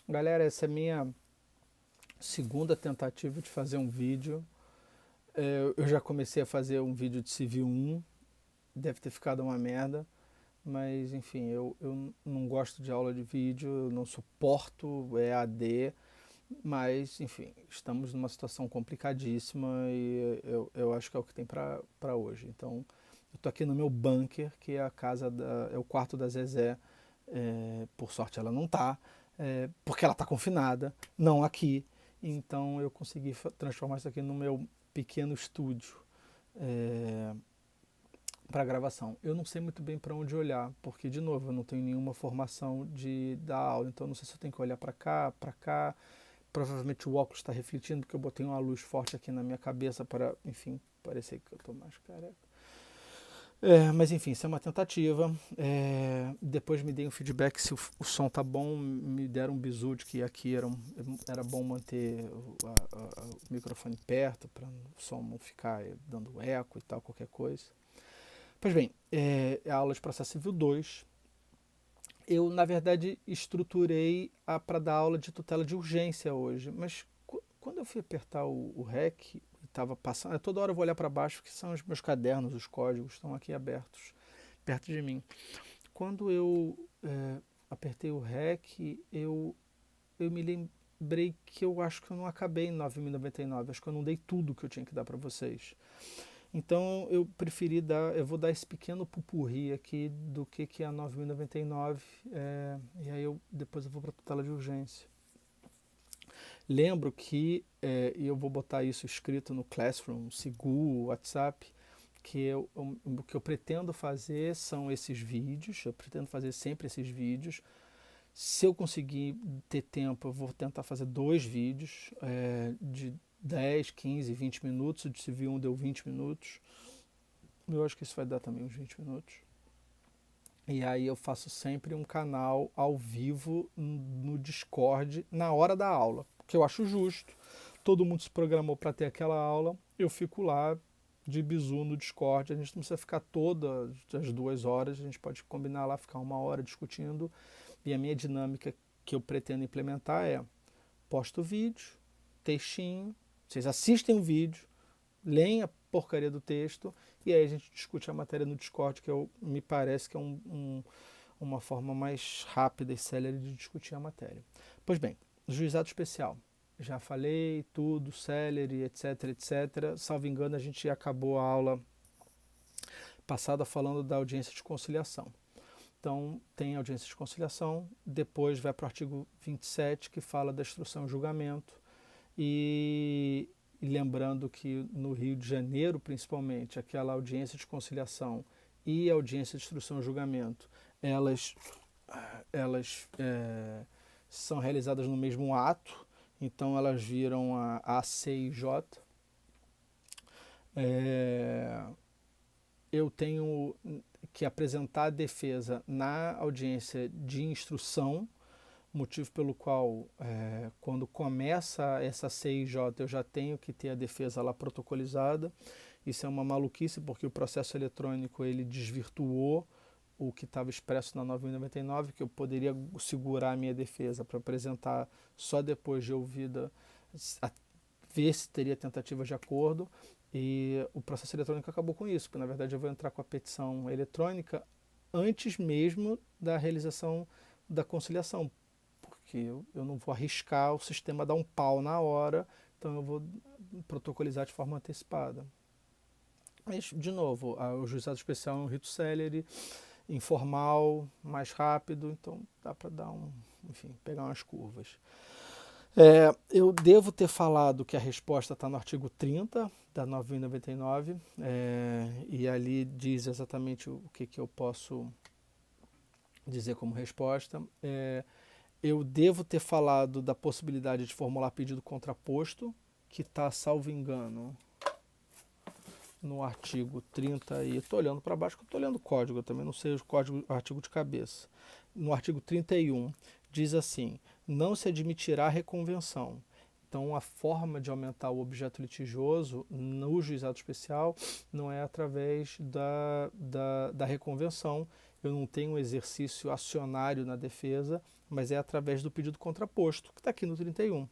Galera, essa é a minha segunda tentativa de fazer um vídeo. Eu já comecei a fazer um vídeo de Civil 1, deve ter ficado uma merda, mas enfim, eu não gosto de aula de vídeo, eu não suporto EAD, mas enfim, estamos numa situação complicadíssima e eu acho que é o que tem para hoje. Então, eu tô aqui no meu bunker, que é a casa é o quarto da Zezé. Por sorte ela não tá, porque ela tá confinada, não aqui. Então eu consegui transformar isso aqui no meu pequeno estúdio para gravação. Eu não sei muito bem para onde olhar, porque de novo eu não tenho nenhuma formação de dar aula, então não sei se eu tenho que olhar para cá, para cá. Provavelmente o óculos está refletindo, porque eu botei uma luz forte aqui na minha cabeça para, enfim, parecer que eu estou mais careca. Mas enfim, isso é uma tentativa. Depois me deem um feedback se o som tá bom, me deram um bizu de que aqui era bom manter o microfone perto para o som não ficar dando eco e tal, qualquer coisa. Pois bem, a aula de processo civil 2. Eu, na verdade, estruturei para dar aula de tutela de urgência hoje, mas quando eu fui apertar o REC, estava passando, toda hora eu vou olhar para baixo, que são os meus cadernos, os códigos estão aqui abertos, perto de mim. Quando eu apertei o REC, eu me lembrei que eu acho que eu não acabei em 9.099, acho que eu não dei tudo que eu tinha que dar para vocês. Então eu preferi eu vou dar esse pequeno pupurri aqui do que é a 9.099, e aí depois eu vou para a tutela de urgência. Lembro que, e eu vou botar isso escrito no Classroom, Sigu, WhatsApp, o que eu pretendo fazer são esses vídeos, eu pretendo fazer sempre esses vídeos. Se eu conseguir ter tempo, eu vou tentar fazer 2 vídeos de 10, 15, 20 minutos. O de Civil 1 deu 20 minutos. Eu acho que isso vai dar também uns 20 minutos. E aí eu faço sempre um canal ao vivo no Discord na hora da aula, que eu acho justo. Todo mundo se programou para ter aquela aula, eu fico lá de bizu no Discord. A gente não precisa ficar todas as 2 horas, a gente pode combinar lá, ficar 1 hora discutindo. E a minha dinâmica que eu pretendo implementar é: posto o vídeo, textinho, vocês assistem o vídeo, leem a porcaria do texto e aí a gente discute a matéria no Discord, que me parece que é uma forma mais rápida e célere de discutir a matéria. Pois bem, juizado especial. Já falei tudo, célere, etc, etc. Salvo engano, a gente acabou a aula passada falando da audiência de conciliação. Então, tem audiência de conciliação, depois vai para o artigo 27, que fala da instrução e julgamento, e lembrando que no Rio de Janeiro, principalmente, aquela audiência de conciliação e a audiência de instrução e julgamento, elas são realizadas no mesmo ato, então elas viram a ACIJ. Eu tenho que apresentar a defesa na audiência de instrução, motivo pelo qual, quando começa essa CIJ, eu já tenho que ter a defesa lá protocolizada. Isso é uma maluquice, porque o processo eletrônico ele desvirtuou o que estava expresso na 9.099, que eu poderia segurar a minha defesa para apresentar só depois de ouvida, ver se teria tentativa de acordo. E o processo eletrônico acabou com isso, porque na verdade eu vou entrar com a petição eletrônica antes mesmo da realização da conciliação, porque eu não vou arriscar o sistema dar um pau na hora, então eu vou protocolizar de forma antecipada. Mas, de novo, o juizado especial é um rito célere, informal, mais rápido, então dá para enfim, pegar umas curvas. Eu devo ter falado que a resposta está no artigo 30 da 9.099, e ali diz exatamente o que eu posso dizer como resposta. Eu devo ter falado da possibilidade de formular pedido contraposto, que está, salvo engano, no artigo 30, e estou olhando para baixo, porque eu estou olhando o código, eu também não sei o artigo de cabeça. No artigo 31, diz assim: não se admitirá reconvenção. Então, a forma de aumentar o objeto litigioso no juizado especial não é através da reconvenção, eu não tenho um exercício acionário na defesa, mas é através do pedido contraposto, que está aqui no 31.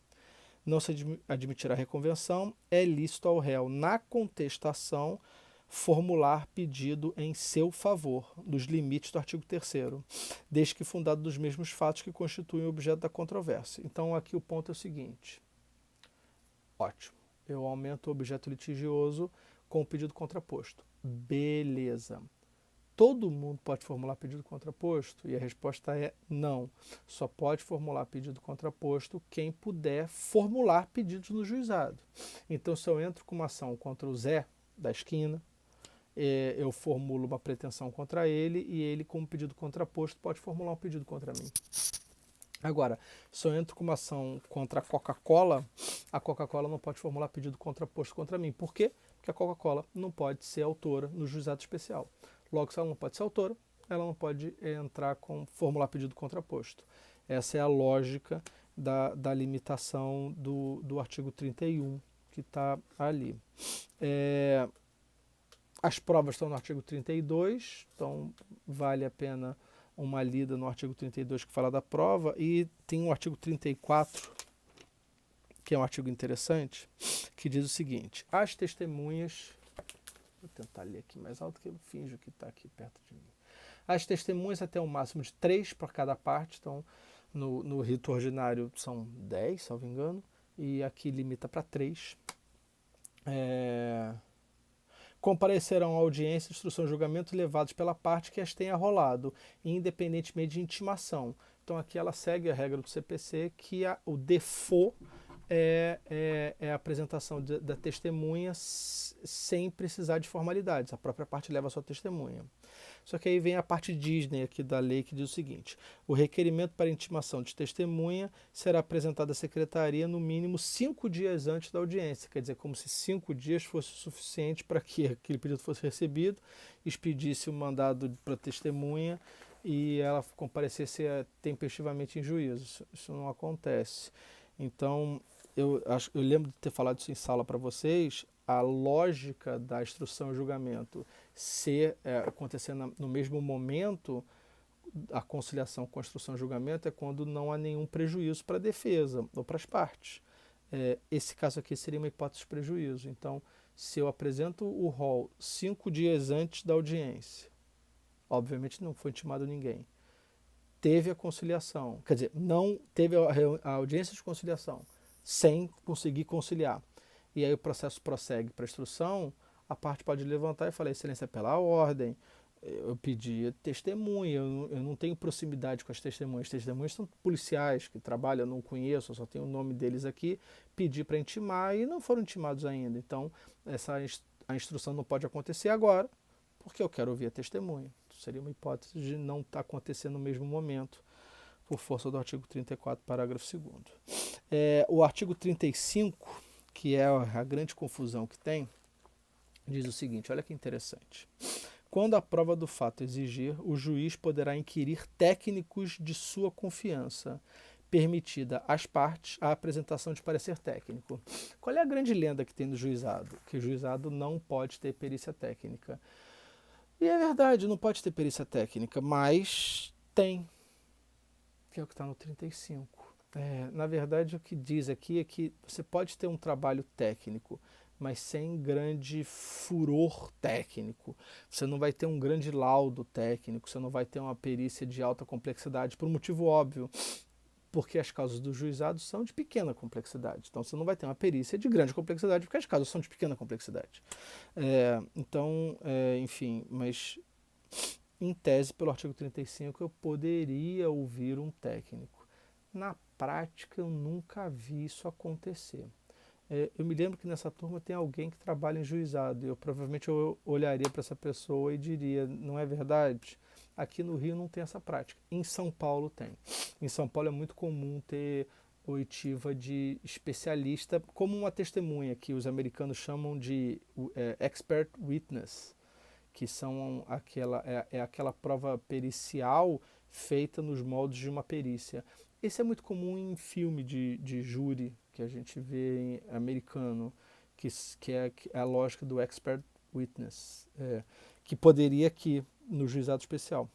Não se admitirá reconvenção, é lícito ao réu, na contestação, formular pedido em seu favor, dos limites do artigo 3º, desde que fundado dos mesmos fatos que constituem o objeto da controvérsia. Então, aqui o ponto é o seguinte. Ótimo. Eu aumento o objeto litigioso com o pedido contraposto. Beleza. Todo mundo pode formular pedido contraposto? E a resposta é não. Só pode formular pedido contraposto quem puder formular pedidos no juizado. Então, se eu entro com uma ação contra o Zé da esquina, eu formulo uma pretensão contra ele e ele, como pedido contraposto, pode formular um pedido contra mim. Agora, se eu entro com uma ação contra a Coca-Cola não pode formular pedido contraposto contra mim. Por quê? Porque a Coca-Cola não pode ser autora no juizado especial. Logo, se ela não pode ser autora, ela não pode formular pedido contraposto. Essa é a lógica da limitação do artigo 31, que está ali. As provas estão no artigo 32, então vale a pena uma lida no artigo 32 que fala da prova, e tem um artigo 34, que é um artigo interessante, que diz o seguinte: as testemunhas... Vou tentar ler aqui mais alto, que eu finjo que está aqui perto de mim. As testemunhas até um máximo de 3 por cada parte, então no rito ordinário são 10, salvo engano, e aqui limita para 3. Comparecerão à audiência, instrução e julgamento levados pela parte que as tenha rolado, independentemente de intimação. Então aqui ela segue a regra do CPC, que o default é a apresentação da testemunha sem precisar de formalidades. A própria parte leva a sua testemunha. Só que aí vem a parte Disney aqui da lei, que diz o seguinte: o requerimento para intimação de testemunha será apresentado à secretaria no mínimo 5 dias antes da audiência. Quer dizer, como se 5 dias fosse suficiente para que aquele pedido fosse recebido, expedisse o mandado para testemunha e ela comparecesse tempestivamente em juízo. Isso não acontece. Então, eu lembro de ter falado isso em sala para vocês. A lógica da instrução e julgamento acontecer no mesmo momento, a conciliação com a instrução e julgamento é quando não há nenhum prejuízo para a defesa ou para as partes. Esse caso aqui seria uma hipótese de prejuízo. Então, se eu apresento o rol 5 dias antes da audiência, obviamente não foi intimado ninguém, teve a conciliação, quer dizer, não teve a audiência de conciliação, sem conseguir conciliar, e aí o processo prossegue para a instrução, a parte pode levantar e falar: excelência, pela ordem, eu pedi testemunha, eu não tenho proximidade com as testemunhas. As testemunhas são policiais que trabalham, eu não conheço, eu só tenho o nome deles aqui, pedi para intimar e não foram intimados ainda. Então, a instrução não pode acontecer agora, porque eu quero ouvir a testemunha. Seria uma hipótese de não estar acontecendo no mesmo momento, por força do artigo 34, parágrafo 2º. O artigo 35, que é a grande confusão que tem, diz o seguinte: olha que interessante. Quando a prova do fato exigir, o juiz poderá inquirir técnicos de sua confiança, permitida às partes a apresentação de parecer técnico. Qual é a grande lenda que tem no juizado? Que o juizado não pode ter perícia técnica. E é verdade, não pode ter perícia técnica, mas tem, que é o que está no 35. Na verdade, o que diz aqui é que você pode ter um trabalho técnico, mas sem grande furor técnico. Você não vai ter um grande laudo técnico, você não vai ter uma perícia de alta complexidade, por um motivo óbvio, porque as causas do juizado são de pequena complexidade. Então você não vai ter uma perícia de grande complexidade, porque as causas são de pequena complexidade. Enfim, mas em tese, pelo artigo 35, eu poderia ouvir um técnico. Na prática, eu nunca vi isso acontecer. Eu me lembro que nessa turma tem alguém que trabalha em juizado, e eu olharia para essa pessoa e diria: não é verdade? Aqui no Rio não tem essa prática. Em São Paulo tem. Em São Paulo é muito comum ter oitiva de especialista, como uma testemunha, que os americanos chamam de expert witness, que são aquela prova pericial feita nos moldes de uma perícia. Esse é muito comum em filme de júri, que a gente vê em americano, que é a lógica do expert witness, que poderia aqui no juizado especial.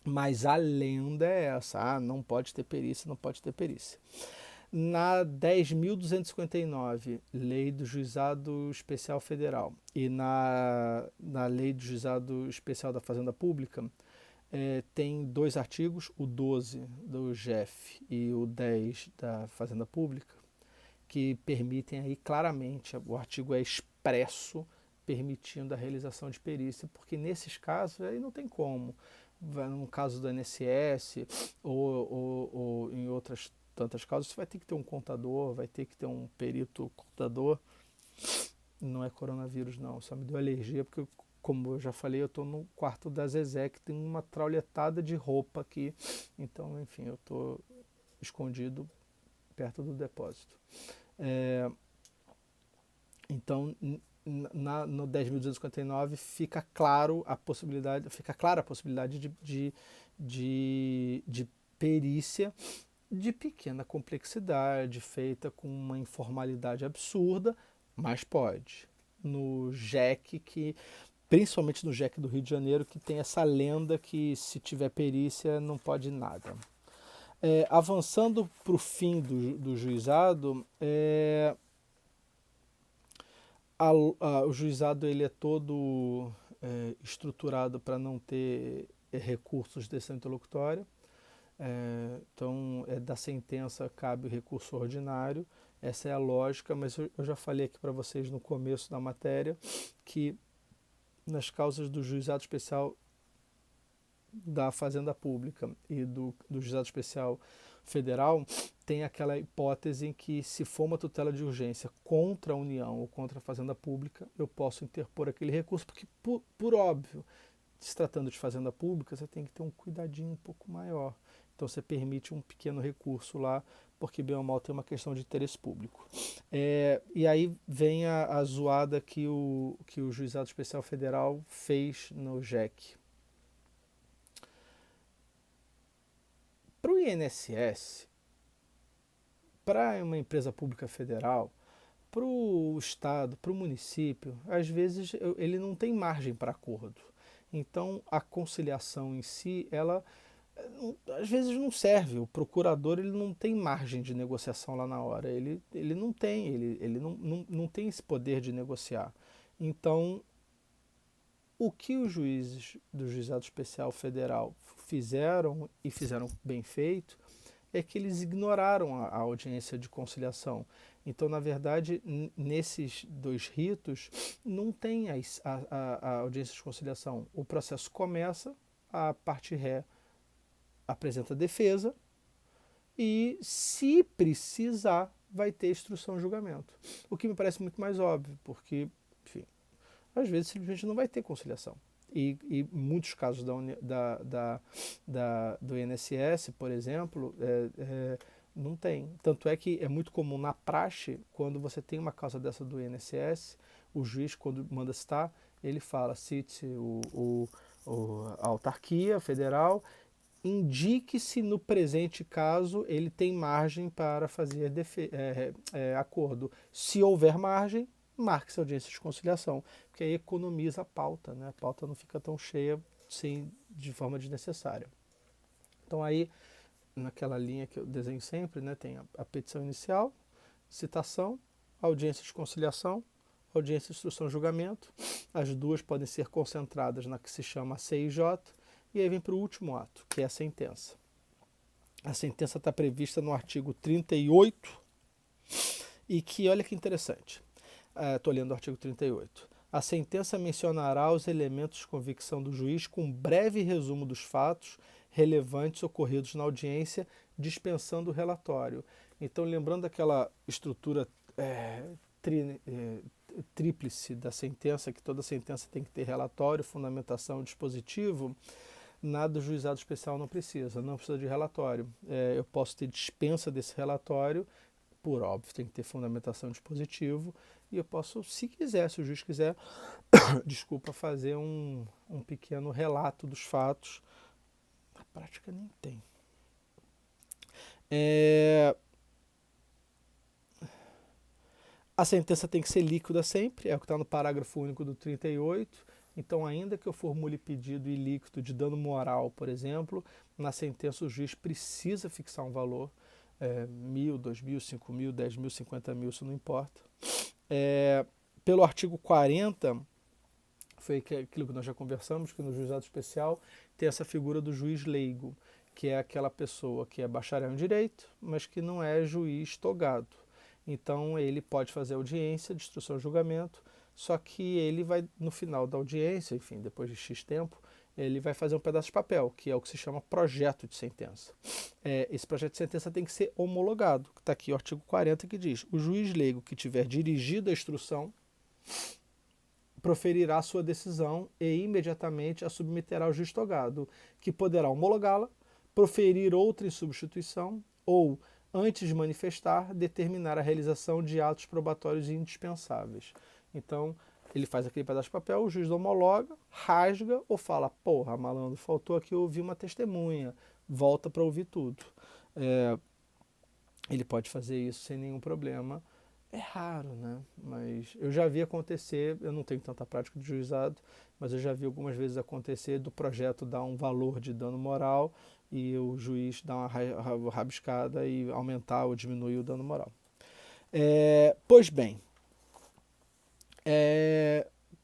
Mas a lenda é essa, não pode ter perícia, não pode ter perícia. Na 10.259, Lei do Juizado Especial Federal, e na Lei do Juizado Especial da Fazenda Pública, tem dois artigos, o 12 do GEF e o 10 da Fazenda Pública, que permitem aí claramente, o artigo é expresso, permitindo a realização de perícia, porque nesses casos aí não tem como. No caso do INSS ou em outras tantas causas, você vai ter que ter um contador, vai ter que ter um perito contador. Não é coronavírus não, só me deu alergia porque, como eu já falei, eu estou no quarto da Zezé, que tem uma trauletada de roupa aqui. Então, enfim, eu estou escondido perto do depósito. Então, no 10.259 fica claro a possibilidade, fica clara a possibilidade de perícia de pequena complexidade, feita com uma informalidade absurda, mas pode. No JEC, principalmente no JEC do Rio de Janeiro, que tem essa lenda que se tiver perícia não pode nada. Avançando para o fim do juizado, o juizado ele é todo estruturado para não ter recursos de decisão interlocutória. Então, da sentença cabe o recurso ordinário. Essa é a lógica, mas eu já falei aqui para vocês no começo da matéria que nas causas do juizado especial da Fazenda Pública e do juizado especial federal, tem aquela hipótese em que, se for uma tutela de urgência contra a União ou contra a Fazenda Pública, eu posso interpor aquele recurso, porque, por óbvio, se tratando de Fazenda Pública, você tem que ter um cuidadinho um pouco maior. Então você permite um pequeno recurso lá, porque bem ou mal tem uma questão de interesse público. E aí vem a zoada que o Juizado Especial Federal fez no JEC. Para o INSS, para uma empresa pública federal, para o Estado, para o município, às vezes ele não tem margem para acordo. Então a conciliação em si, ela às vezes não serve. O procurador ele não tem margem de negociação lá na hora. Ele não tem, ele não tem esse poder de negociar. Então, o que os juízes do Juizado Especial Federal fizeram, e fizeram bem feito, é que eles ignoraram a audiência de conciliação. Então, na verdade, nesses dois ritos, não tem a audiência de conciliação. O processo começa, a parte ré apresenta defesa e, se precisar, vai ter instrução e julgamento. O que me parece muito mais óbvio, porque, enfim, às vezes simplesmente não vai ter conciliação. E muitos casos do INSS, por exemplo, não tem. Tanto é que é muito comum na praxe, quando você tem uma causa dessa do INSS, o juiz, quando manda citar, ele fala: cite a autarquia federal, indique se no presente caso ele tem margem para fazer acordo. Se houver margem, marque-se audiência de conciliação, porque aí economiza a pauta, né? A pauta não fica tão cheia de forma desnecessária. Então aí, naquela linha que eu desenho sempre, né, tem a petição inicial, citação, audiência de conciliação, audiência de instrução e julgamento. As duas podem ser concentradas na que se chama CIJ, e aí vem para o último ato, que é a sentença. A sentença está prevista no artigo 38, e que, olha que interessante, estou lendo o artigo 38. A sentença mencionará os elementos de convicção do juiz com um breve resumo dos fatos relevantes ocorridos na audiência, dispensando o relatório. Então, lembrando aquela estrutura tríplice da sentença, que toda sentença tem que ter relatório, fundamentação e dispositivo, nada do juizado especial não precisa de relatório. Eu posso ter dispensa desse relatório, por óbvio, tem que ter fundamentação e dispositivo, e eu posso, se quiser, se o juiz quiser, desculpa, fazer um pequeno relato dos fatos. Na prática nem tem. A sentença tem que ser líquida sempre, é o que está no parágrafo único do 38, Então, ainda que eu formule pedido ilíquito de dano moral, por exemplo, na sentença o juiz precisa fixar um valor, 1.000, 2.000, 5.000, 10.000, 50.000, isso não importa. Pelo artigo 40, foi aquilo que nós já conversamos, que no juizado especial tem essa figura do juiz leigo, que é aquela pessoa que é bacharel em direito, mas que não é juiz togado. Então ele pode fazer audiência de instrução e julgamento, só que ele vai, no final da audiência, enfim, depois de X tempo, ele vai fazer um pedaço de papel, que é o que se chama projeto de sentença. Esse projeto de sentença tem que ser homologado, que está aqui o artigo 40, que diz: o juiz leigo que tiver dirigido a instrução proferirá sua decisão e imediatamente a submeterá ao juiz togado, que poderá homologá-la, proferir outra em substituição ou, antes de manifestar, determinar a realização de atos probatórios indispensáveis. Então, ele faz aquele pedaço de papel, o juiz homologa, rasga ou fala: porra, malandro, faltou aqui ouvir uma testemunha, volta para ouvir tudo. Ele pode fazer isso sem nenhum problema. É raro, né? Mas eu já vi acontecer, eu não tenho tanta prática de juizado, mas eu já vi algumas vezes acontecer do projeto dar um valor de dano moral e o juiz dar uma rabiscada e aumentar ou diminuir o dano moral. Pois bem,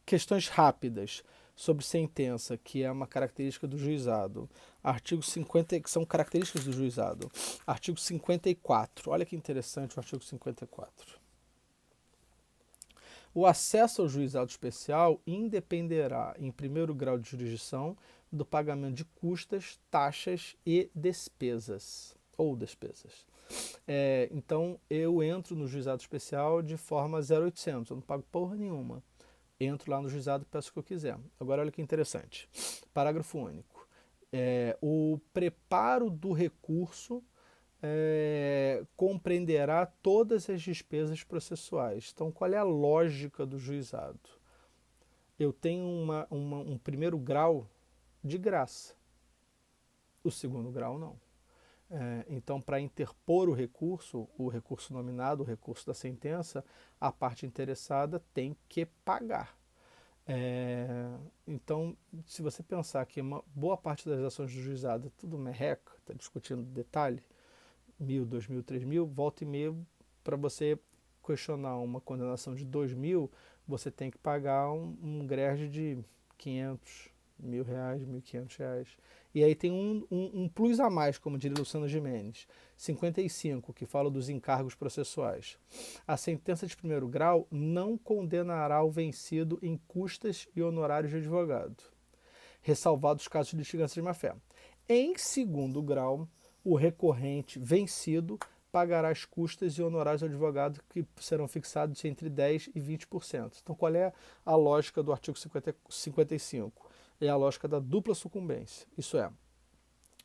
questões rápidas sobre sentença, que é uma característica do juizado. Artigo 50, que são características do juizado. Artigo 54, olha que interessante o artigo 54. O acesso ao juizado especial independerá, em primeiro grau de jurisdição, do pagamento de custas, taxas e despesas, ou despesas. Então, eu entro no juizado especial de forma 0800, eu não pago porra nenhuma. Entro lá no juizado e peço o que eu quiser. Agora, olha que interessante. Parágrafo único. O preparo do recurso compreenderá todas as despesas processuais. Então, qual é a lógica do juizado? Eu tenho um primeiro grau de graça, o segundo grau não. Então, para interpor o recurso nominado, o recurso da sentença, a parte interessada tem que pagar. Então, se você pensar que uma boa parte das ações do juizado é tudo merreca, está discutindo detalhe, 1.000, 2.000, 3.000, volta e meia, para você questionar uma condenação de 2.000, você tem que pagar um greve de 500, R$ 1.000, R$ 1.500. E aí tem um plus a mais, como diria Luciano Gimenez, 55, que fala dos encargos processuais. A sentença de primeiro grau não condenará o vencido em custas e honorários de advogado, ressalvados os casos de litigância de má-fé. Em segundo grau, o recorrente vencido pagará as custas e honorários do advogado, que serão fixados entre 10% e 20%. Então, qual é a lógica do artigo 55? É a lógica da dupla sucumbência. Isso é,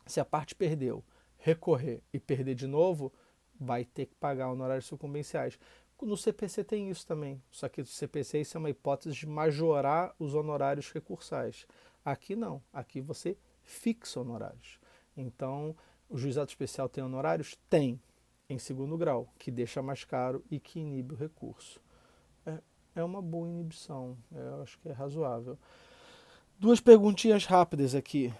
se a parte perdeu, recorrer e perder de novo, vai ter que pagar honorários sucumbenciais. No CPC tem isso também, só que no CPC isso é uma hipótese de majorar os honorários recursais. Aqui não, aqui você fixa honorários. Então, o juizado especial tem honorários? Tem, em segundo grau, que deixa mais caro e que inibe o recurso. É uma boa inibição, eu acho que é razoável. Duas perguntinhas rápidas aqui.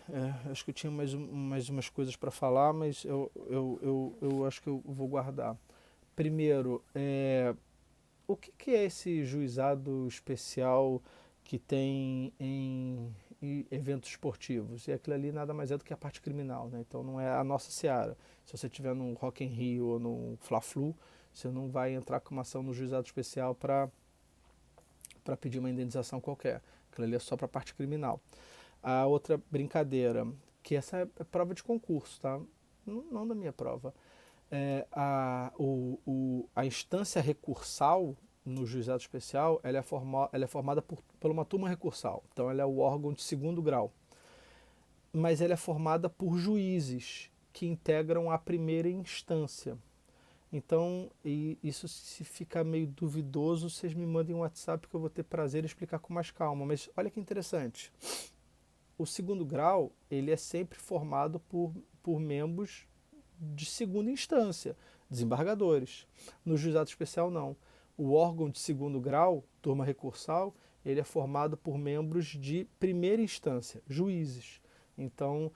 Acho que eu tinha mais umas coisas para falar, mas eu acho que eu vou guardar. Primeiro, o que é esse juizado especial que tem em eventos esportivos? E aquilo ali nada mais é do que a parte criminal, né? Então não é a nossa seara. Se você estiver num Rock in Rio ou num Fla-Flu, você não vai entrar com uma ação no juizado especial para pedir uma indenização qualquer. Aquilo ali é só para a parte criminal. A outra brincadeira, que essa é prova de concurso, tá? Não da minha prova. A instância recursal no juizado especial, ela é formada por uma turma recursal. Então, ela é o órgão de segundo grau. Mas ela é formada por juízes que integram a primeira instância. Então, isso se ficar meio duvidoso, vocês me mandem um WhatsApp que eu vou ter prazer em explicar com mais calma. Mas olha que interessante. O segundo grau, ele é sempre formado por membros de segunda instância, desembargadores. No juizado especial, não. O órgão de segundo grau, turma recursal, ele é formado por membros de primeira instância, juízes. Então,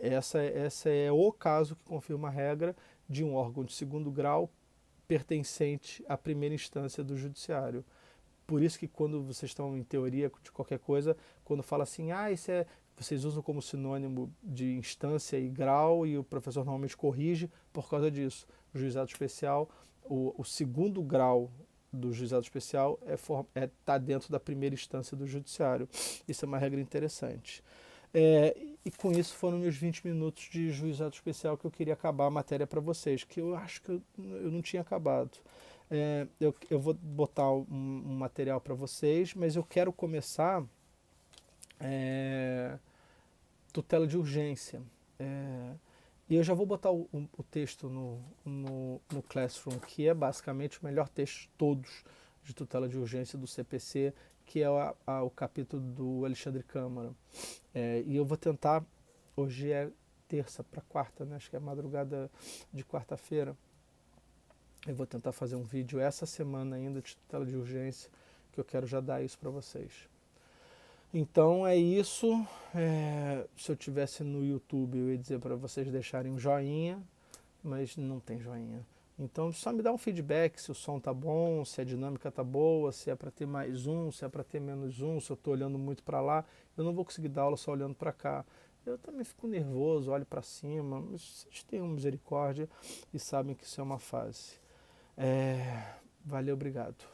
essa é o caso que confirma a regra de um órgão de segundo grau pertencente à primeira instância do judiciário. Por isso que quando vocês estão em teoria de qualquer coisa, quando fala assim, isso é, vocês usam como sinônimo de instância e grau, e o professor normalmente corrige por causa disso. O juizado especial, o segundo grau do juizado especial tá dentro da primeira instância do judiciário. Isso é uma regra interessante. E com isso foram meus 20 minutos de juizado especial que eu queria acabar a matéria para vocês, que eu acho que eu não tinha acabado. Eu vou botar um material para vocês, mas eu quero começar tutela de urgência. E eu já vou botar o texto no Classroom, que é basicamente o melhor texto de todos de tutela de urgência do CPC, que é o capítulo do Alexandre Câmara. E eu vou tentar, hoje é terça para quarta, né? Acho que é madrugada de quarta-feira. Eu vou tentar fazer um vídeo essa semana ainda de tutela de urgência, que eu quero já dar isso para vocês. Então é isso. Se eu tivesse no YouTube, eu ia dizer para vocês deixarem um joinha, mas não tem joinha. Então só me dá um feedback se o som tá bom, se a dinâmica tá boa, se é para ter mais um, se é para ter menos um, se eu estou olhando muito para lá. Eu não vou conseguir dar aula só olhando para cá. Eu também fico nervoso, olho para cima, mas vocês tenham misericórdia e sabem que isso é uma fase. Valeu, obrigado.